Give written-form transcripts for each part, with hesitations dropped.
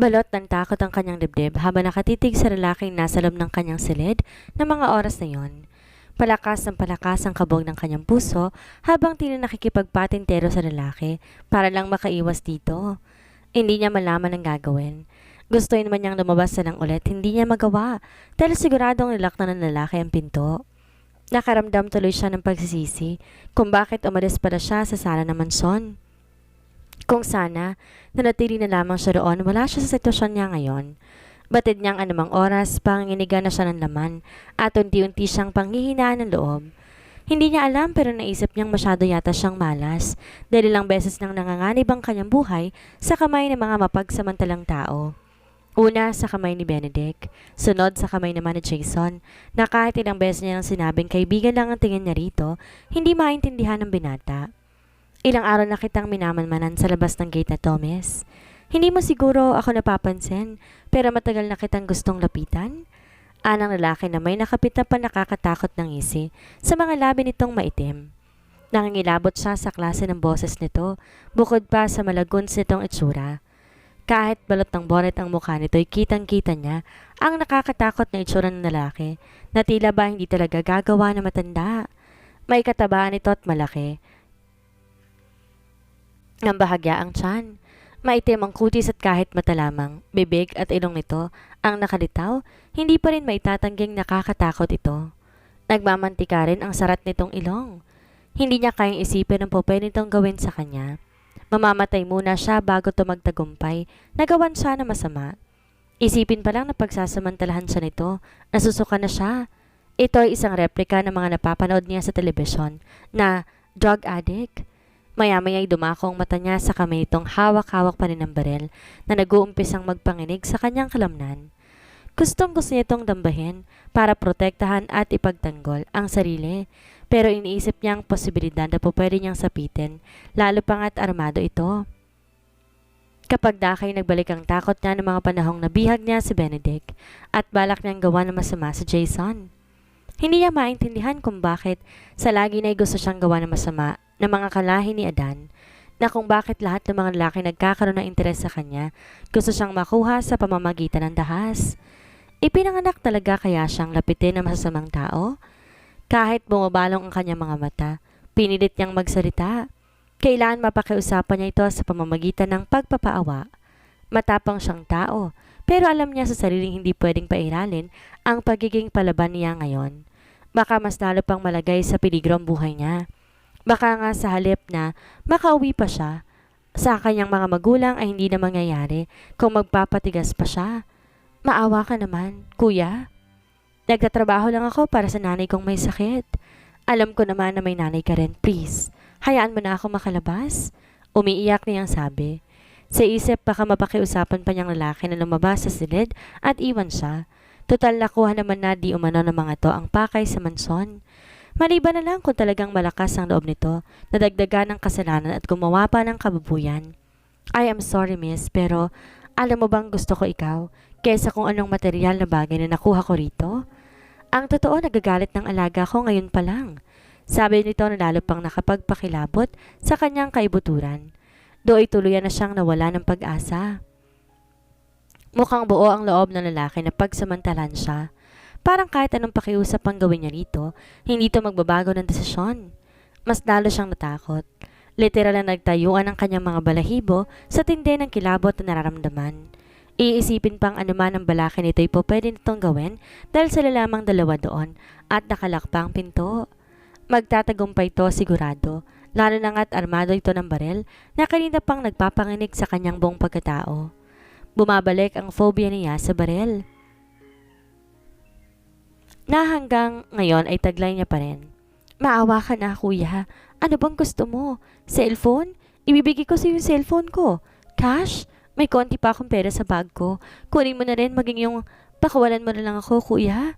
Balot ng takot ang kanyang dibdib habang nakatitig sa lalaking nasa loob ng kanyang silid ng mga oras na yon. Palakas ang kabog ng kanyang puso habang tila nakikipagpatintero sa lalaki para lang makaiwas dito. Hindi niya malaman ang gagawin. Gusto naman niyang lumabas na lang ulit, hindi niya magawa dahil siguradong nilak na ng lalaki ang pinto. Nakaramdam tuloy siya ng pagsisisi kung bakit umalis pala siya sa sala ng mansyon. Kung sana, nanatili na lamang siya roon, wala siya sa sitwasyon niya ngayon. Batid niyang anumang oras, panginginigan na siya ng laman at unti-unti siyang panghihinaan ng loob. Hindi niya alam pero naisip niyang masyado yata siyang malas dahil ilang beses nang nanganganib ang kanyang buhay sa kamay ng mga mapagsamantalang tao. Una sa kamay ni Benedict, sunod sa kamay naman ni Jason, na kahit ilang beses niya nang sinabing kaibigan lang ang tingin niya rito, hindi maintindihan ng binata. Ilang araw na kitang minamanmanan sa labas ng gate na Thomas. Hindi mo siguro ako napapansin, pero matagal na kitang gustong lapitan. Anang lalaki na may nakapit na panakakatakot ng ngisi sa mga labi nitong maitim. Nangingilabot siya sa klase ng boses nito, bukod pa sa malaguns nitong itsura. Kahit balot ng bonnet ang mukha nito'y kitang-kita niya ang nakakatakot na itsura ng lalaki na tila ba hindi talaga gagawa na matanda. May katabaan ito at malaki. Ang bahagya ang tiyan. Maitim ang kutis at kahit mata lamang, bibig at ilong nito ang nakalitaw, hindi pa rin maitatangging nakakatakot ito. Nagmamantika rin ang sarat nitong ilong. Hindi niya kayang isipin ang pwede nitong gawin sa kanya. Mamamatay muna siya bago tumagtagumpay, nagawan siya na masama. Isipin pa lang na pagsasamantalahan siya nito, nasusuka na siya. Ito ay isang replika ng mga napapanood niya sa telebisyon na drug addict. Maya-maya'y dumako ang mata niya sa kamay nitong hawak-hawak pa rin ng barel na nag-uumpisang magpanginig sa kanyang kalamnan. Gustong gusto niya itong dambahin para protektahan at ipagtanggol ang sarili, pero iniisip niya ang posibilidad na pwede niyang sapitin, lalo pa nga't armado ito. Kapag dakay nagbalik ang takot niya ng mga panahong nabihag niya si Benedict at balak niyang gawa ng masama sa Jason. Hindi niya maintindihan kung bakit sa lagi na'y gusto siyang gawa ng masama ng mga kalahi ni Adan, na kung bakit lahat ng mga lalaki nagkakaroon ng interes sa kanya, gusto siyang makuha sa pamamagitan ng dahas. Ipinanganak talaga kaya siyang lapitin ng masasamang tao? Kahit bumabalong ang kanyang mga mata, pinilit niyang magsalita. Kailangan mapakiusapan niya ito sa pamamagitan ng pagpapaawa. Matapang siyang tao, pero alam niya sa sariling hindi pwedeng pairalin ang pagiging palaban niya ngayon. Baka mas lalo pang malagay sa peligro ang buhay niya. Baka nga sa halip na makauwi pa siya sa kanyang mga magulang ay hindi na mangyayari kung magpapatigas pa siya. Maawa ka naman, kuya. Nagtatrabaho lang ako para sa nanay kong may sakit. Alam ko naman na may nanay ka rin, please. Hayaan mo na ako makalabas. Umiiyak niyang sabi. Sa isip baka mapakiusapan pa niyang lalaki na lumabas sa silid at iwan siya. Total nakuha naman na di umano ng mga to ang pakay sa manson. Maliban na lang kung talagang malakas ang loob nito, nadagdagan ng kasalanan at gumawa pa ng kababuyan. I am sorry miss, pero alam mo bang gusto ko ikaw kaysa kung anong material na bagay na nakuha ko rito? Ang totoo nagagalit ng alaga ko ngayon pa lang. Sabi nito na lalo pang nakapagpakilabot sa kanyang kaibuturan. Do'y tuluyan na siyang nawala ng pag-asa. Mukhang buo ang loob ng lalaki na pagsamantalan siya. Parang kahit anong pakiusap ang gawin niya rito, hindi ito magbabago ng desisyon. Mas lalo siyang natakot. Literal na nagtayuan ang kanyang mga balahibo sa tindi ng kilabot na nararamdaman. Iisipin pang anuman ang balaki nito'y pwede nitong gawin dahil sila lamang dalawa doon at nakalak pa ang pinto. Magtatagumpay ito sigurado, lalo na nga't armado ito ng barel na kanina pang nagpapanginig sa kanyang buong pagkatao. Bumabalik ang phobia niya sa barel, na hanggang ngayon ay taglay niya pa rin. Maawa ka na kuya, ano bang gusto mo? Cellphone? Ibibigay ko sa yung cellphone ko. Cash? May konti pa akong pera sa bag ko. Kunin mo na rin maging yung pakawalan mo na lang ako kuya.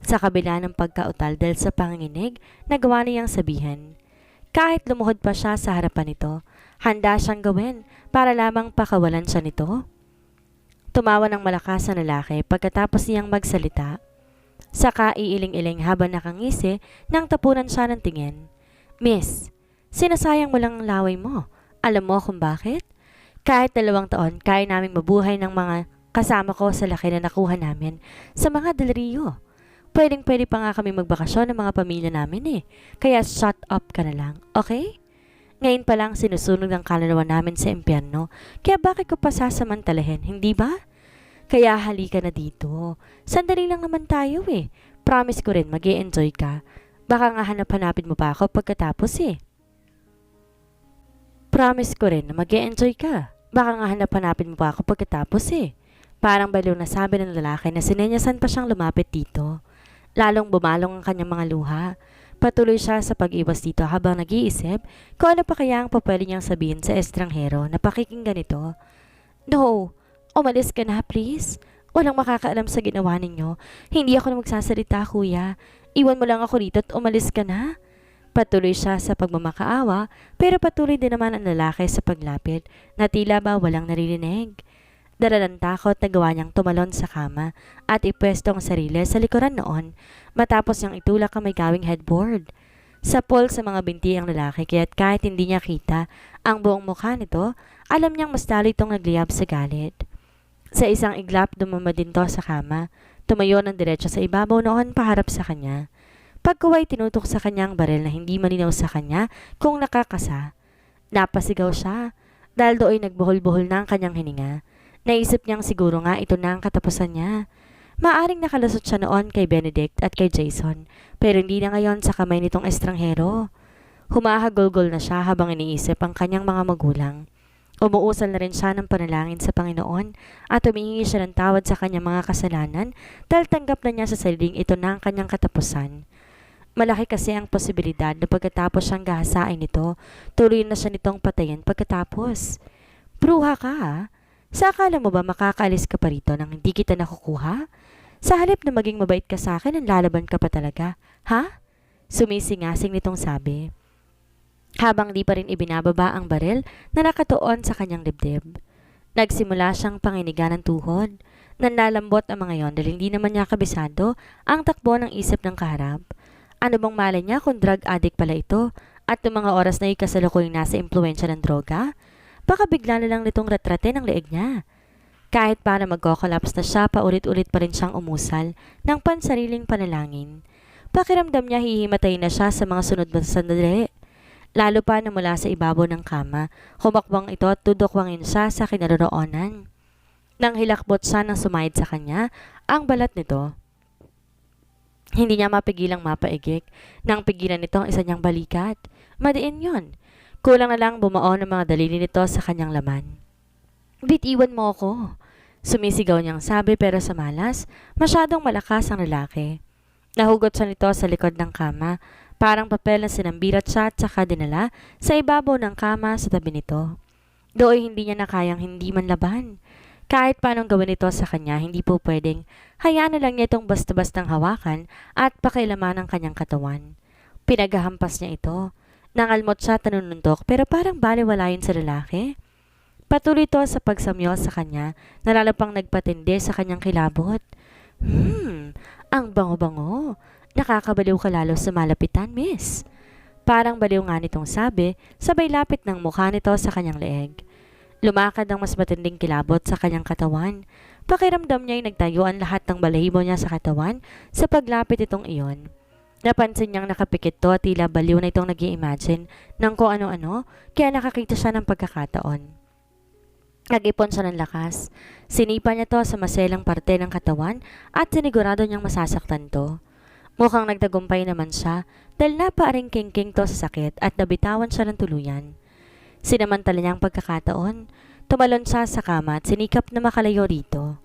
Sa kabila ng pagkautal dahil sa panginginig, nagawa niyang sabihin. Kahit lumuhod pa siya sa harapan nito, handa siyang gawin para lamang pakawalan siya nito. Tumawa ng malakas ang lalaki pagkatapos niyang magsalita. Saka iiling-iling habang nakangisi nang tapunan siya ng tingin. Miss, sinasayang mo lang ang laway mo. Alam mo kung bakit? Kahit 2 taon, kaya naming mabuhay ng mga kasama ko sa laki na nakuha namin sa mga dalariyo. Pwedeng-pwede pa nga kami magbakasyon ng mga pamilya namin eh. Kaya shut up ka na lang, okay? Ngayon pa lang sinusunog ng kaluluwa namin sa impyerno, kaya bakit ko pa sasamantalahin, hindi ba? Kaya halika na dito. Sandali lang naman tayo eh. Promise ko rin mag-e-enjoy ka. Baka nga hanap-hanapin mo pa ako pagkatapos eh. Promise ko rin na mag-e-enjoy ka. Baka nga hanap-hanapin mo pa ako pagkatapos eh. Parang baliw na sabi ng lalaki na sinenyasan pa siyang lumapit dito. Lalong bumalong ang kanyang mga luha. Patuloy siya sa pag-iwas dito habang nag-iisip kung ano pa kaya ang papwede niyang sabihin sa estranghero na pakikinggan ito. No, umalis ka na please. Walang makakaalam sa ginawa ninyo. Hindi ako na magsasalita kuya. Iwan mo lang ako dito at umalis ka na. Patuloy siya sa pagmamakaawa pero patuloy din naman ang lalaki sa paglapit na tila ba walang naririnig. Dala ng takot na gawa niyang tumalon sa kama at ipwesto ang sarili sa likuran noon matapos niyang itulak ang may gawing headboard. Sapol sa mga binti ang lalaki kaya't kahit hindi niya kita ang buong mukha nito, alam niyang mas lalo itong nagliyab sa galit. Sa isang iglap dumama din to sa kama, tumayo ng diretso sa ibabaw noon paharap sa kanya. Pagkuway tinutok sa kanyang baril na hindi malinaw sa kanya kung nakakasa. Napasigaw siya dahil do'y nagbuhol-buhol na ang kanyang hininga. Naisip niyang siguro nga ito na ang katapusan niya. Maaring nakalusot siya noon kay Benedict at kay Jason, pero hindi na ngayon sa kamay nitong estranghero. Humahagulgol na siya habang iniisip ang kanyang mga magulang. Umuusal na rin siya ng panalangin sa Panginoon at humihingi siya ng tawad sa kanyang mga kasalanan dahil tanggap na niya sa sariling ito na ang kanyang katapusan. Malaki kasi ang posibilidad na pagkatapos siyang gahasain nito, tuloy na siya nitong patayin pagkatapos. Bruha ka ha? Sa akala mo ba makakaalis ka pa rito nang hindi kita nakukuha? Sa halip na maging mabait ka sa akin, ang lalaban ka pa talaga, ha? Sumisingasing nitong sabi. Habang di pa rin ibinababa ang baril na nakatuon sa kanyang dibdib. Nagsimula siyang panginigan ng tuhod. Nanlalambot ang mga yon dahil hindi naman niya kabisado ang takbo ng isip ng kaharap. Ano bang malay niya kung drug addict pala ito at ng mga oras na ikasalukuy nasa impluensya ng droga? Baka bigla na lang nitong retratin ang leeg niya. Kahit para magko-collapse na siya, paulit-ulit pa rin siyang umusal ng pansariling panalangin. Pakiramdam niya hihimatay na siya sa mga sunod na sandali. Lalo pa na mula sa ibabaw ng kama, humakbang ito at tudukwangin siya sa kinaroroonan. Nang hilakbot siya nang sumahid sa kanya, ang balat nito. Hindi niya mapigilang mapaigik nang pigilan nito ang isa niyang balikat. Madiin yon. Kulang na lang bumuo ng mga daliri nito sa kanyang laman. Bitiwan mo ako. Sumisigaw niyang sabi pero sa malas, masyadong malakas ang lalaki. Nahugot siya nito sa likod ng kama, parang papel na sinambirat siya at saka dinala sa ibabaw ng kama sa tabi nito. Doon hindi niya nakayang hindi man laban. Kahit paanong gawin ito sa kanya, hindi po pwedeng hayaan na lang niya itong basta-bastang hawakan at pakailaman ng kanyang katawan. Pinaghahampas niya ito. Nangalmot siya tanununtok pero parang baliwalayin sa lalaki. Patuloy ito sa pagsamyo sa kanya na lalo pang nagpatindi sa kanyang kilabot. Ang bango-bango. Nakakabaliw ka lalo sa malapitan, miss. Parang baliw nga nitong sabi, sabay lapit ng mukha nito sa kanyang leeg. Lumakad ang mas matinding kilabot sa kanyang katawan. Pakiramdam niya ay nagtayuan lahat ng balahibo niya sa katawan sa paglapit itong iyon. Napansin niyang nakapikit to at tila baliw na itong nag-i-imagine ng kung ano-ano, kaya nakakita siya ng pagkakataon. Nag-ipon siya ng lakas. Sinipa niya to sa maselang parte ng katawan at sinigurado niyang masasaktan to. Mukhang nagtagumpay naman siya dahil napaaring king-king to sa sakit at nabitawan siya ng tuluyan. Sinamantala niya ang pagkakataon. Tumalon siya sa kama at sinikap na makalayo rito.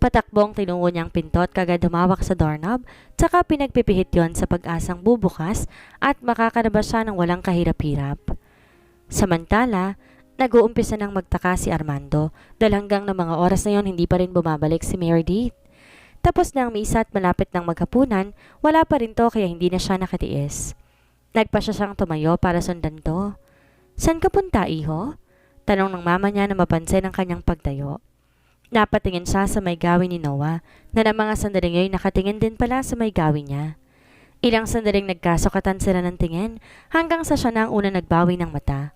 Patakbong tinungo niyang pinto at kagad humawak sa doorknob, tsaka pinagpipihit yon sa pag-asang bubukas at makakalabas siya ng walang kahirap-hirap. Samantala, nag-uumpisa nang magtaka si Armando dahil hanggang ng mga oras na yon hindi pa rin bumabalik si Meredith. Tapos na ang misa at malapit ng maghapunan, wala pa rin to kaya hindi na siya nakatiis. Nagpa siya siyang tumayo para sundan to. San ka punta, iho? Tanong ng mama niya na mapansin ang kanyang pagtayo. Napatingin siya sa may gawin ni Noah na ng mga sandaling ngayon nakatingin din pala sa may gawin niya. Ilang sandaling nagkasukatan sila ng tingin hanggang sa siya na ang una nagbawi ng mata.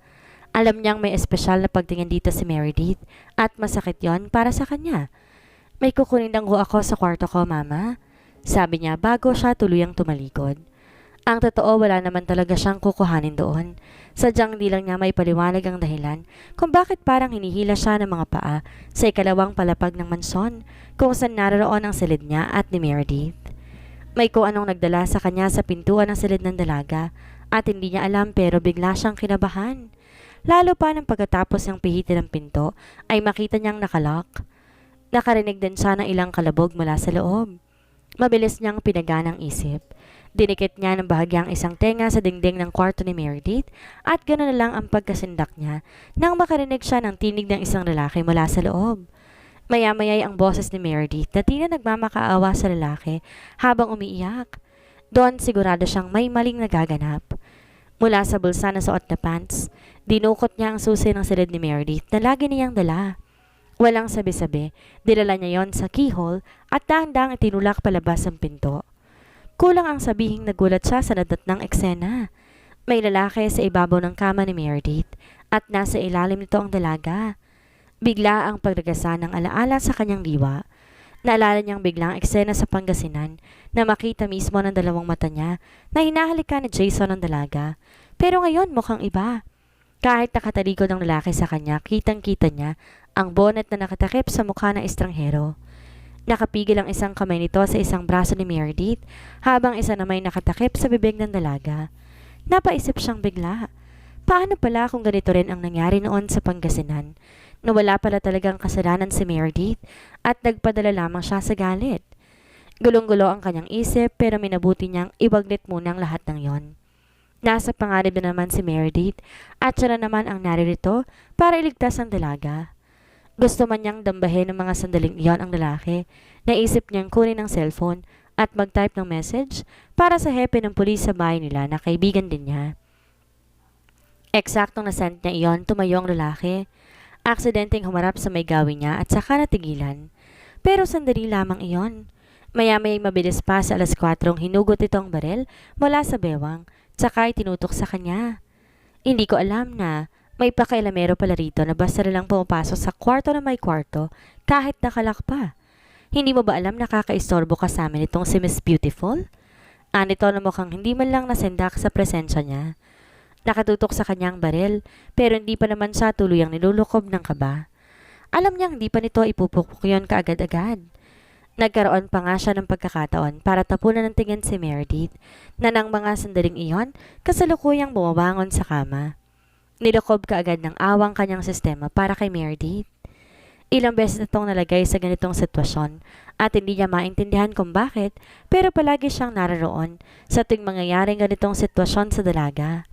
Alam niyang may espesyal na pagtingin dito si Meredith at masakit yon para sa kanya. May kukunin lang ho ako sa kwarto ko, Mama. Sabi niya bago siya tuluyang tumalikod. Ang totoo, wala naman talaga siyang kukuhanin doon. Sadyang di lang niya may paliwanag ang dahilan kung bakit parang hinihila siya ng mga paa sa ikalawang palapag ng mansyon kung saan naroon ang silid niya at ni Meredith. May kung anong nagdala sa kanya sa pintuan ng silid ng dalaga at hindi niya alam pero bigla siyang kinabahan. Lalo pa nang pagkatapos ng pihitin ng pinto ay makita niyang nakalock. Nakarinig din siya ng ilang kalabog mula sa loob. Mabilis niyang pinaganang isip. Dinikit niya ng bahagyang isang tenga sa dingding ng kwarto ni Meredith at gano'n na lang ang pagkasindak niya nang makarinig siya ng tinig ng isang lalaki mula sa loob. Maya-maya'y ang boses ni Meredith na tila nagmamakaawa sa lalaki habang umiiyak. Doon sigurado siyang may maling nagaganap. Mula sa bulsa na suot na pants, dinukot niya ang susi ng silid ni Meredith na lagi niyang dala. Walang sabi-sabi, dinala niya yon sa keyhole at dahan-dahang itinulak palabas ang pinto. Kulang ang sabihing nagulat siya sa nadatnang eksena. May lalaki sa ibabaw ng kama ni Meredith at nasa ilalim nito ang dalaga. Bigla ang pagragasa ng alaala sa kanyang diwa. Naalala niyang biglang eksena sa Pangasinan na makita mismo ng dalawang mata niya na hinahalikan ni Jason ang dalaga. Pero ngayon mukhang iba. Kahit nakatalikod ang lalaki sa kanya, kitang-kita niya ang bonnet na nakatakip sa mukha ng estranghero. Nakapigil ang isang kamay nito sa isang braso ni Meredith habang isa namay nakatakip sa bibig ng dalaga. Napaisip siyang bigla. Paano pala kung ganito rin ang nangyari noon sa Pangasinan? Na wala pala talagang kasalanan si Meredith at nagpadala lamang siya sa galit. Gulong-gulo ang kanyang isip pero minabuti niyang ibaglit muna ang lahat ng yon. Nasa panganib na naman si Meredith at siya na naman ang naririto para iligtas ang dalaga. Gusto man niyang dambahin ng mga sandaling iyon ang lalaki. Naisip niyang kunin ang cellphone at mag-type ng message para sa hepe ng pulis sa bahay nila na kaibigan din niya. Eksaktong nasend niya iyon, tumayo ang lalaki. Aksidenteng humarap sa may gawin niya at saka natigilan. Pero sandali lamang iyon. Maya-maya'y mabilis pa sa 4:00 hinugot ito ang barel mula sa bewang, saka tinutok sa kanya. Hindi ko alam na may pakailamero pala rito na basta na lang pumapasok sa kwarto na may kwarto kahit nakalak pa. Hindi mo ba alam nakakaistorbo ka sa amin itong si Miss Beautiful? Anito na mukhang hindi man lang nasendak sa presensya niya. Nakatutok sa kanyang baril pero hindi pa naman siya tuluyang nilulukob ng kaba. Alam niyang hindi pa nito ipupukpok yon kaagad-agad. Nagkaroon pa nga siya ng pagkakataon para tapunan ng tingin si Meredith na nang mga sandaling iyon kasalukuyang bumabangon sa kama. Nilokob kaagad ng awang kanyang sistema para kay Meredith. Ilang beses itong nalagay sa ganitong sitwasyon at hindi niya maintindihan kung bakit pero palagi siyang naroon sa tuwing mangyayaring ganitong sitwasyon sa dalaga.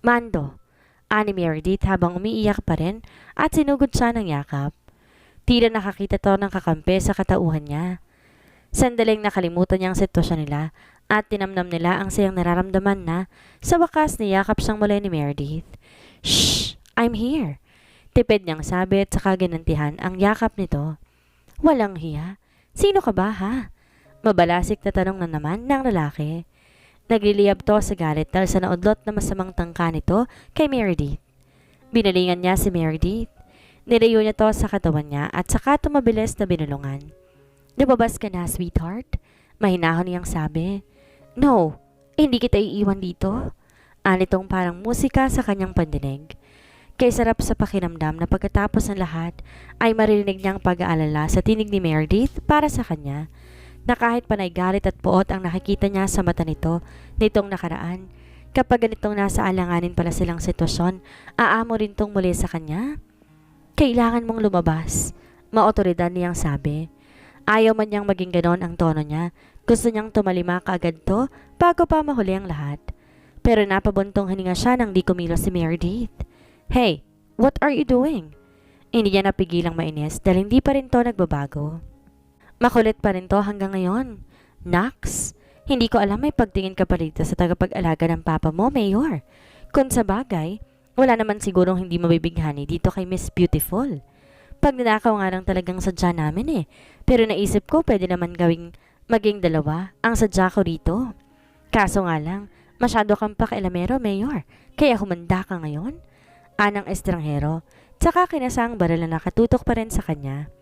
Mando, ani Meredith habang umiiyak pa rin at sinugod siya ng yakap. Tila nakakita to ng kakampi sa katauhan niya. Sandaling nakalimutan niya ang sitwasyon nila at tinamnam nila ang sayang nararamdaman na sa wakas niyakap siyang muli ni Meredith. Shh! I'm here! Tipid niyang sabi at saka ginantihan ang yakap nito. Walang hiya. Sino ka ba ha? Mabalasik na tanong na naman ng lalaki. Nagliliyab to sa galit dahil sa naudlot na masamang tangka nito kay Meredith. Binalingan niya si Meredith. Nilayo niya to sa katawan niya at saka tumabilis na binulungan. Lumabas ka na, sweetheart? Mahinahon niyang sabi. No, hindi kita iiwan dito. Anitong parang musika sa kanyang pandinig. Kay sarap sa pakiramdam na pagkatapos ng lahat ay maririnig niyang pag-aalala sa tinig ni Meredith para sa kanya. Na kahit panay galit at puot ang nakikita niya sa mata nitong nakaraan. Kapag ganitong nasa alanganin pala silang sitwasyon, aamo rin tong muli sa kanya. Kailangan mong lumabas, maotoridad niyang sabi. Ayaw man niyang maging ganon ang tono niya. Gusto niyang tumalima kaagad to bago pa mahuli ang lahat. Pero napabuntong hininga siya nang di kumilos si Meredith. Hey, what are you doing? Hindi niya napigilang mainis dahil hindi pa rin to nagbabago. Makulit pa rin to hanggang ngayon. Nax, hindi ko alam may pagtingin ka pa rito sa tagapag-alaga ng papa mo, Mayor. Kung sa bagay, wala naman sigurong hindi mabibighani dito kay Miss Beautiful. Pag ninakaw nga lang talagang sadya namin eh. Pero naisip ko pwede naman maging dalawa ang sadya ko rito. Kaso nga lang, masyado kang pakailamero, Mayor. Kaya humanda ka ngayon. Anang estranghero, tsaka kinasang baril na nakatutok pa rin sa kanya.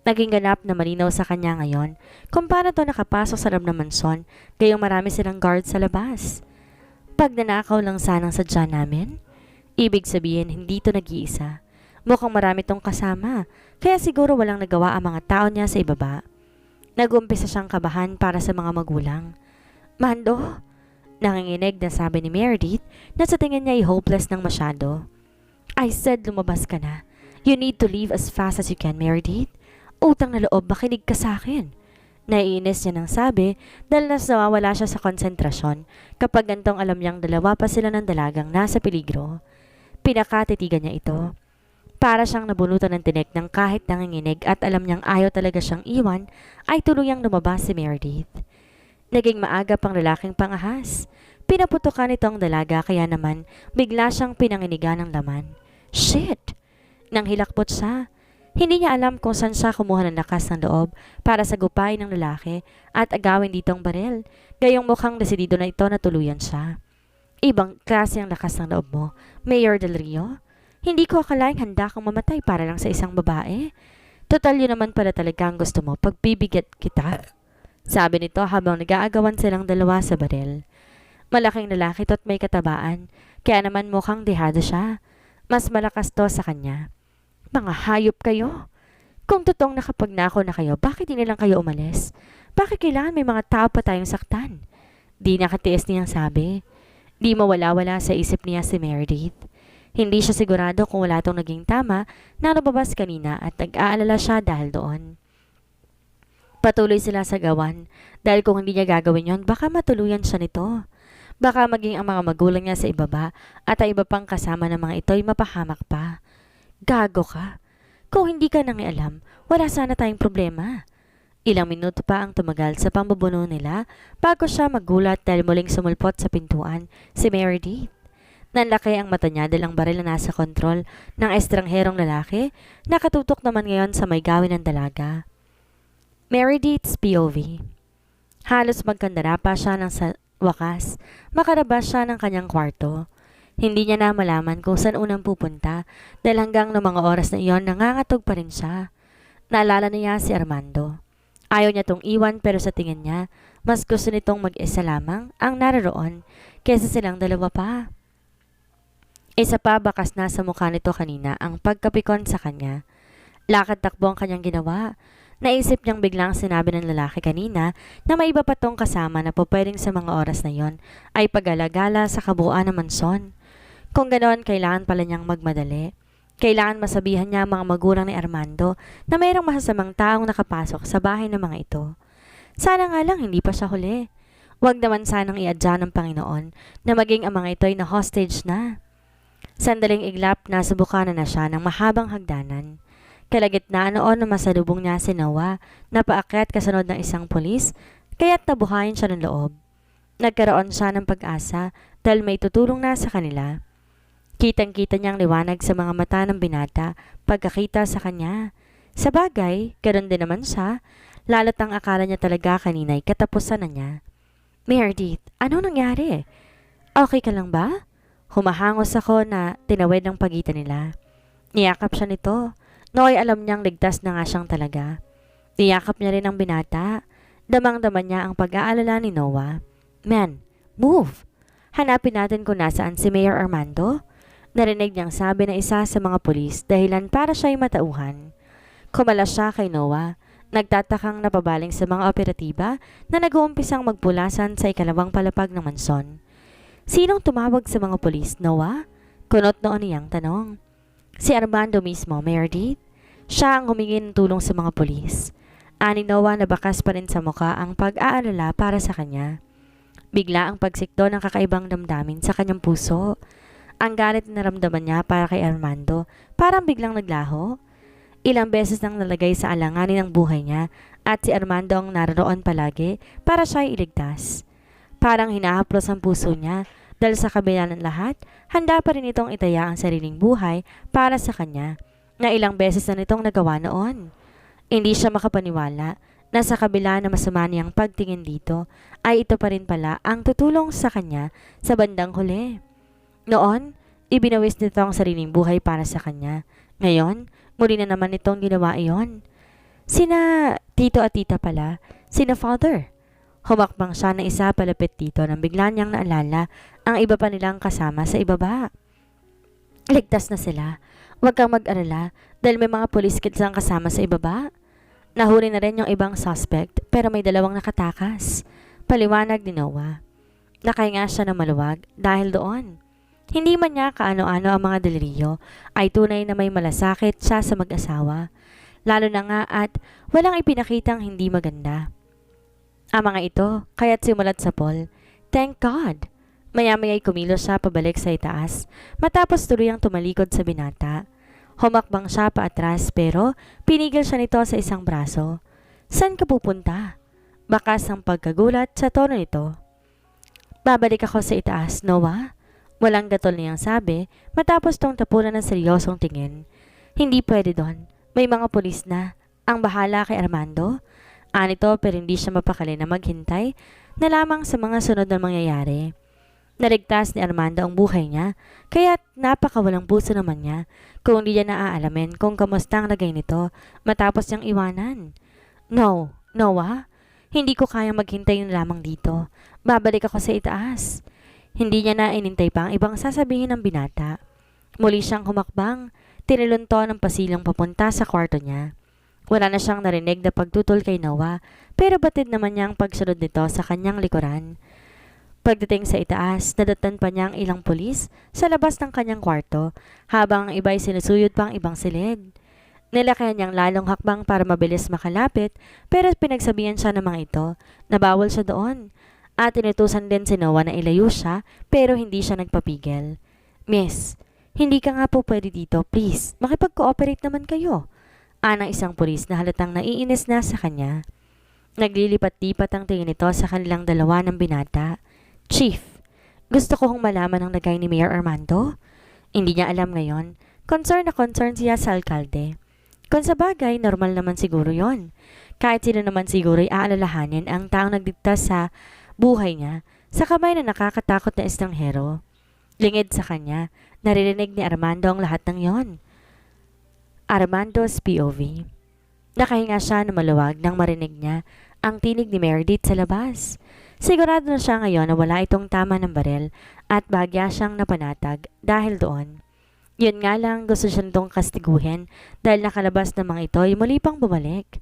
Naging ganap na malinaw sa kanya ngayon kung paano to nakapasok sa loob ng mansyon, gayong marami silang guard sa labas. Pag nanakaw lang sanang sadya namin, ibig sabihin hindi to nag-iisa. Mukhang marami tong kasama, kaya siguro walang nagawa ang mga tao niya sa ibaba. Nag-umpisa siyang kabahan para sa mga magulang. Mando, nanginginig na sabi ni Meredith na sa tingin niya ay hopeless ng masyado. I said lumabas ka na. You need to leave as fast as you can, Meredith. Utang na loob, makinig ka sa akin. Naiinis niya nang sabi dahil nawawala siya sa konsentrasyon kapag gantong alam niyang dalawa pa sila ng dalagang nasa peligro. Pinakatitigan niya ito. Para siyang nabunutan ng tinik ng kahit nanginginig at alam niyang ayaw talaga siyang iwan, ay tuluyang lumabas si Meredith. Naging maaga pang lalaking pangahas. Pinaputukan ito ang dalaga kaya naman bigla siyang pinanginigan ng laman. Shit! Nang hilakbot siya. Hindi niya alam kung saan siya kumuha ng lakas ng loob para sagupain ng lalaki at agawin ditong baril, gayong mukhang desidido na ito na tuluyan siya. Ibang klase ang lakas ng loob mo, Mayor Del Rio. Hindi ko akalaing handa kang mamatay para lang sa isang babae. Total yun naman pala talaga ang gusto mo, pagbibigat kita. Sabi nito habang nag-aagawan silang dalawa sa baril. Malaking lalaki to't may katabaan, kaya naman mukhang dehado siya. Mas malakas to sa kanya. Mga hayop kayo. Kung totoong nakapagnakaw na kayo, bakit hindi lang kayo umalis? Bakit kailangan may mga tao pa tayong saktan? Di nakatiis niyang sabi. Di mawala-wala sa isip niya si Meredith. Hindi siya sigurado kung wala tong naging tama na lumabas kanina at nag-aalala siya dahil doon. Patuloy sila sa gawan dahil kung hindi niya gagawin yon, baka matuluyan siya nito. Baka maging ang mga magulang niya sa ibaba at ang iba pang kasama ng mga ito'y mapahamak pa. Gago ka. Kung hindi ka nangialam, wala sana tayong problema. Ilang minuto pa ang tumagal sa pambubuno nila bago siya magulat dahil muling sumulpot sa pintuan si Meredith. Nanlaki ang mata niya dahil ang baril na nasa kontrol ng estrangherong lalaki nakatutok naman ngayon sa may gawin ng dalaga. Meredith's POV. Halos magkandara pa siya ng sa wakas, makarabas siya ng kanyang kwarto. Hindi niya na malaman kung saan unang pupunta dahil hanggang ng mga oras na iyon nangangatog pa rin siya. Naalala niya si Armando. Ayaw niya tong iwan pero sa tingin niya, mas gusto nitong mag-isa lamang ang naroon kaysa silang dalawa pa. Isa pa bakas na sa mukha nito kanina ang pagkapikon sa kanya. Lakad-takbo ang kanyang ginawa. Naisip niyang biglang sinabi ng lalaki kanina na may iba pa tong kasama na pupwedeng sa mga oras na yon ay pag-alagala sa kabuuan ng mansyon. Kung ganoon, kailangan pala niyang magmadali. Kailangan masabihan niya ang mga magulang ni Armando na mayroong masasamang taong nakapasok sa bahay ng mga ito. Sana nga lang hindi pa siya huli. Huwag naman sanang iadya ng Panginoon na maging ang mga ito'y na hostage na. Sandaling iglap na subukan na siya ng mahabang hagdanan. Kalagitnaan noon na masalubong niya si Noah na paakyat kasunod ng isang pulis kaya't nabuhayin siya ng loob. Nagkaroon siya ng pag-asa dahil may tutulong na sa kanila. Kitang-kita niyang liwanag sa mga mata ng binata pagkakita sa kanya. Sa bagay, ganoon din naman siya, lalo't ang akala niya talaga kanina'y katapusan na niya. Meredith, ano nangyari? Okay ka lang ba? Humahangos ako na tinawid ng pagitan nila. Niyakap siya nito. Nooy alam niyang ligtas na nga siyang talaga. Niyakap niya rin ang binata. Damang-daman niya ang pag-aalala ni Noah. Man, move! Hanapin natin kung nasaan si Mayor Armando. Narinig niyang sabi ng isa sa mga pulis dahilan para siya'y matauhan. Kumalas siya kay Noah. Nagtatakang napabaling sa mga operatiba na nag-uumpisang magpulasan sa ikalawang palapag ng mansyon. Sinong tumawag sa mga pulis, Noah? Kunot noon niyang tanong. Si Armando mismo, Meredith. Siya ang humingi ng tulong sa mga pulis. Ani Noah na bakas pa rin sa mukha ang pag-aalala para sa kanya. Bigla ang pagsikdo ng kakaibang damdamin sa kanyang puso. Ang galit na naramdaman niya para kay Armando, parang biglang naglaho. Ilang beses nang nalagay sa alanganin ang buhay niya at si Armando ang naroon palagi para siya iligtas. Parang hinahaplos ang puso niya dahil sa kabila ng lahat, handa pa rin itong itaya ang sariling buhay para sa kanya na ilang beses na nitong nagawa noon. Hindi siya makapaniwala na sa kabila na masama niyang pagtingin dito ay ito pa rin pala ang tutulong sa kanya sa bandang huli. Noon, Ibinawis nito ang sariling buhay para sa kanya. Ngayon, muli na naman itong ginawa iyon. Sina tito at tita pala, sina father. Humakbang siya ng isa palapit dito nang bigla niyang naalala ang iba pa nilang kasama sa ibaba. Ligtas na sila. Huwag kang mag-alala dahil may mga pulis kids ang kasama sa ibaba. Nahuli na rin yung ibang suspect pero may dalawang nakatakas. Paliwanag ni Noah. Nakahinga siya ng maluwag dahil doon. Hindi man niya kaano-ano ang mga deliryo ay tunay na may malasakit siya sa mag-asawa. Lalo na nga at walang ipinakitang hindi maganda. Ang mga ito, kaya't simulat sa Paul. Thank God! Maya-maya'y kumilos siya pabalik sa itaas, matapos tuluyang tumalikod sa binata. Humakbang siya pa atras pero pinigil siya nito sa isang braso. Saan ka pupunta? Bakas ang pagkagulat sa tono nito. Babalik ako sa itaas, Noah? Walang gatol niyang sabi matapos tong tapunan ng seryosong tingin. Hindi pwede doon. May mga pulis na. Ang bahala kay Armando? Anito pero hindi siya mapakali na maghintay na lamang sa mga sunod na mangyayari. Naligtas ni Armando ang buhay niya, kaya't napakawalang puso naman niya kung hindi niya naaalamin kung kamusta ang lagay nito matapos niyang iwanan. No, Noah, hindi ko kayang maghintay na lamang dito. Babalik ako sa itaas. Hindi niya na inintay pa ang ibang sasabihin ng binata. Muli siyang humakbang, tinilunto ng pasilong papunta sa kwarto niya. Wala na siyang narinig na pagtutol kay Noah, pero batid naman niya ang pagsunod nito sa kanyang likuran. Pagdating sa itaas, nadatnan pa niya ang ilang pulis sa labas ng kanyang kwarto, habang ang iba'y sinusuyod pa ang ibang silid. Nilakayan niyang lalong hakbang para mabilis makalapit, pero pinagsabihan siya ng mga ito na bawal siya doon. At inutusan din si Noah na ilayo siya, pero hindi siya nagpapigil. Miss, hindi ka nga po pwede dito, please. Makipag-cooperate naman kayo. Anang isang pulis na halatang naiinis na sa kanya. Naglilipat-lipat ang tingin nito sa kanilang dalawa ng binata. Chief, gusto ko hong malaman ang lagay ni Mayor Armando. Hindi niya alam ngayon. Concern siya sa alkalde. Kung sa bagay, normal naman siguro yon. Kahit sino naman siguro ay aalalahanin ang taong nagdiktas sa buhay niya sa kamay na nakakatakot na estranghero. Lingid sa kanya, naririnig ni Armando ang lahat ng yon. Armando's POV. Nakahinga siya na maluwag nang marinig niya ang tinig ni Meredith sa labas. Sigurado na siya ngayon na wala itong tama ng barel at bahagya siyang napanatag dahil doon. Yun nga lang, gusto siya nitong kastiguhin dahil nakalabas ng mga ito ay muli pang bumalik.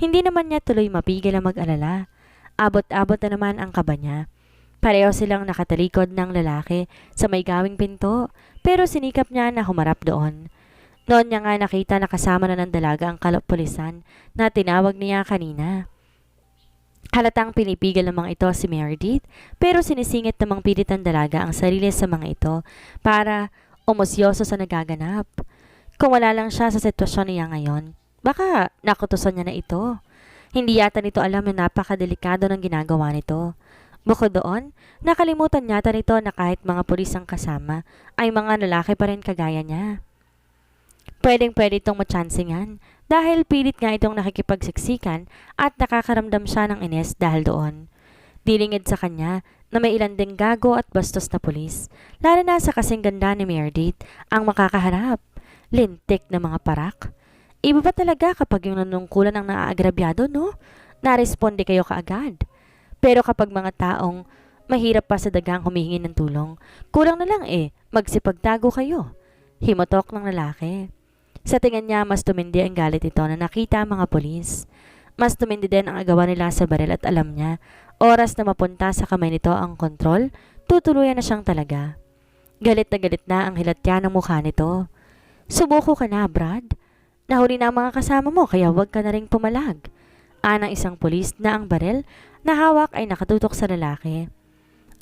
Hindi naman niya tuloy mapigil ang mag-alala. Abot-abot na naman ang kaba niya. Pareho silang nakatalikod ng lalaki sa may gawing pinto pero sinikap niya na humarap doon. Noon niya nga nakita na kasama na ng dalaga ang kapulisan na tinawag niya kanina. Halatang pinipigil ng mga ito si Meredith pero sinisingit namang pilit ng dalaga ang sarili sa mga ito para umusyoso sa nagaganap. Kung wala lang siya sa sitwasyon niya ngayon, baka nakutusan niya na ito. Hindi yata nito alam na napakadelikado ng ginagawa nito. Bukod doon, nakalimutan yata nito na kahit mga pulis ang kasama ay mga lalaki pa rin kagaya niya. Pwedeng-pwede itong matsansingan dahil pilit nga itong nakikipagsiksikan at nakakaramdam siya ng inis dahil doon. Dilingid sa kanya na may ilan ding gago at bastos na pulis, lalo na sa kasing ganda ni Meredith ang makakaharap. Lintik na mga parak. Iba ba talaga kapag yung nanungkulan ang naaagrabyado, no? Naresponde kayo kaagad. Pero kapag mga taong mahirap pa sa dagang humihingi ng tulong, kulang na lang magsipagtago kayo. Himotok ng lalaki. Sa tingin niya, mas tumindi ang galit ito na nakita ang mga pulis. Mas tumindi din ang agawan nila sa baril at alam niya, oras na mapunta sa kamay nito ang kontrol, tutuluyan na siyang talaga. Galit na ang hilatya ng mukha nito. Subuko ka na, Brad. Nahuli na ang mga kasama mo kaya huwag ka na ring pumalag. Anang isang pulis na ang baril na hawak ay nakatutok sa lalaki.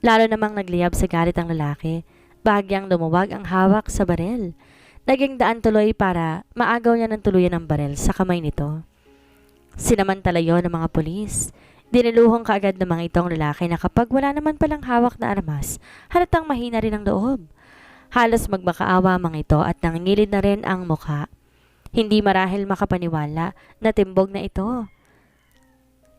Lalo namang nagliyab sa galit ang lalaki. Bahagyang lumuwag ang hawak sa baril. Naging daan tuloy para maagaw niya ng tuluyan ng baril sa kamay nito. Sinamantala yon ng mga pulis. Diniluhong kaagad ng mga itong lalaki na kapag wala naman palang hawak na armas, halatang mahina rin ang loob. Halos magmakaawa mga ito at nangingilid na rin ang mukha. Hindi marahil makapaniwala na timbog na ito.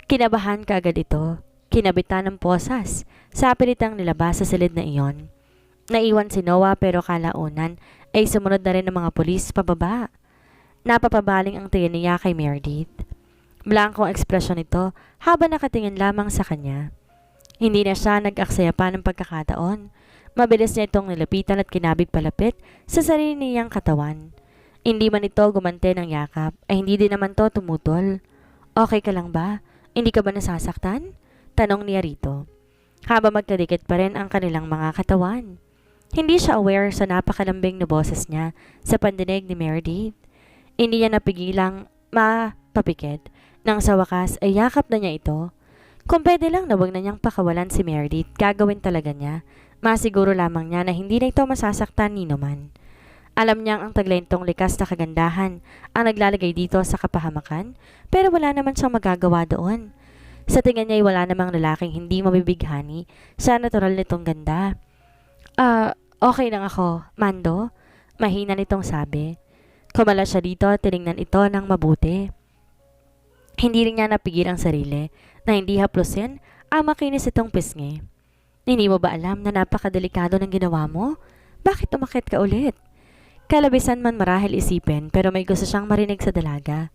Kinabahan kaagad ito. Kinabitan ng posas sa pilitang nilabas sa silid na iyon. Naiwan si Noah pero kalaunan ay sumunod na rin ng mga pulis pababa. Napapabaling ang tingin niya kay Meredith. Blankong ekspresyon nito habang nakatingin lamang sa kanya. Hindi na siya nag-aksaya pa ng pagkakataon. Mabilis niya itong nilapitan at kinabig palapit sa sarili niyang katawan. Hindi man ito gumante ng yakap ay hindi din naman to tumutol. Okay ka lang ba? Hindi ka ba nasasaktan? Tanong niya rito. Habang magkadikit pa rin ang kanilang mga katawan. Hindi siya aware sa napakalambing na boses niya sa pandinig ni Meredith. Hindi niya napigilang mapapikit. Nang sa wakas ay yakap na niya ito. Kung pwede lang na wag na niyang pakawalan si Meredith, gagawin talaga niya. Masiguro lamang niya na hindi na ito masasaktan ni naman. Alam niyang ang taglentong likas na kagandahan ang naglalagay dito sa kapahamakan, pero wala naman siyang magagawa doon. Sa tingin niya ay wala namang lalaking hindi mabibighani sa natural nitong ganda. Okay lang ako, Mando. Mahina nitong sabi. Kumala siya dito at tinignan ito ng mabuti. Hindi rin niya napigil ang sarili na hindi haplusin ang makinis itong pisngi. Hindi mo ba alam na napakadelikado ng ginawa mo? Bakit umakit ka ulit? Kalabisan man marahil isipin pero may gusto siyang marinig sa dalaga.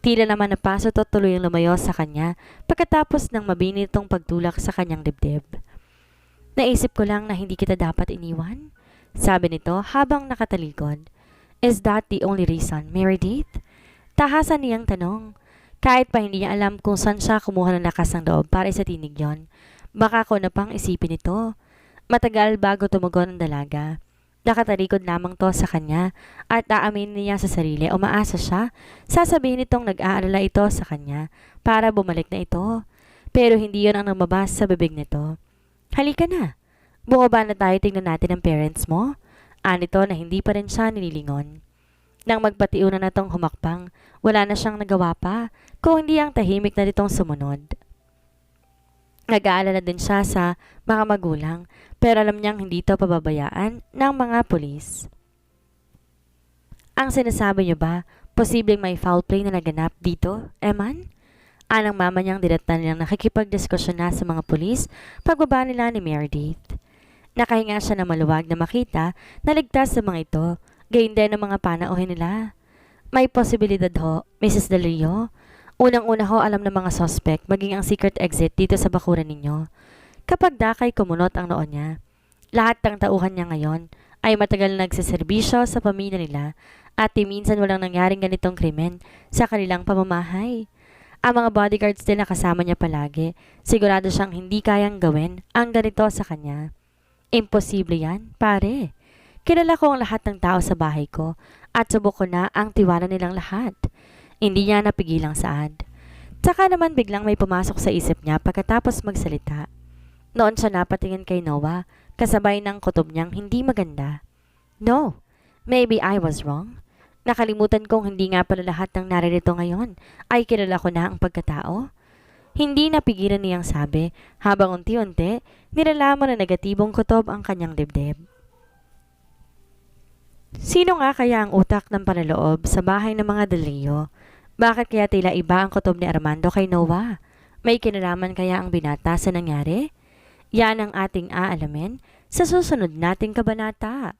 Tila naman napasot at tuluyang lumayo sa kanya pagkatapos ng mabinitong pagtulak sa kanyang dibdib. Naisip ko lang na hindi kita dapat iniwan, sabi nito habang nakatalikod. Is that the only reason, Meredith? Tahasan niyang tanong. Kahit pa hindi niya alam kung saan siya kumuha ng lakas ng loob para sa tinig yon. Baka ko na pang isipin ito. Matagal bago tumugon ang dalaga. Nakatalikod lamang to sa kanya at aamin niya sa sarili o maasa siya. Sasabihin nitong nag-aalala ito sa kanya para bumalik na ito. Pero hindi yon ang lumabas sa bibig nito. Halika na. Bumaba na tayo, tingnan natin ang parents mo. Anito na hindi pa rin siya nililingon. Nang magpatiuna na tong humakbang, wala na siyang nagawa pa, kung hindi ang tahimik na nitong sumunod. Nag-aalala din siya sa mga magulang, pero alam niyang hindi ito pababayaan ng mga pulis. Ang sinasabi niyo ba, posibleng may foul play na naganap dito, Eman? Anang mama niyang dinatan nilang nakikipagdiskusyon na sa mga pulis pagbaba nila ni Meredith. Nakahinga siya na maluwag na makita na ligtas sa mga ito, gayon din ang mga panauhin nila. May posibilidad ho, Mrs. Del Rio. Unang-una ho alam ng mga suspect maging ang secret exit dito sa bakuran ninyo. Kapag dakay kumunot ang noon niya, lahat ng tauhan niya ngayon ay matagal na nagsiservisyo sa pamilya nila at minsan walang nangyaring ganitong krimen sa kanilang pamamahay. Ang mga bodyguards din na kasama niya palagi, sigurado siyang hindi kayang gawin ang ganito sa kanya. Imposible yan, pare. Kilala ko ang lahat ng tao sa bahay ko at subok ko na ang tiwala nilang lahat. Hindi niya napigilang saad. Tsaka naman biglang may pumasok sa isip niya pagkatapos magsalita. Noon siya napatingin kay Noah, kasabay ng kutob niyang hindi maganda. No, maybe I was wrong. Nakalimutan kong hindi nga pala lahat ng naririto ngayon ay kilala ko na ang pagkatao. Hindi napigilan niyang sabi habang unti-unti nilalaman na negatibong kutob ang kanyang dibdib. Sino nga kaya ang utak ng panloob sa bahay ng mga Del Rio? Bakit kaya tila iba ang kutob ni Armando kay Noah? May kinalaman kaya ang binata sa nangyari? Yan ang ating aalamin sa susunod nating kabanata.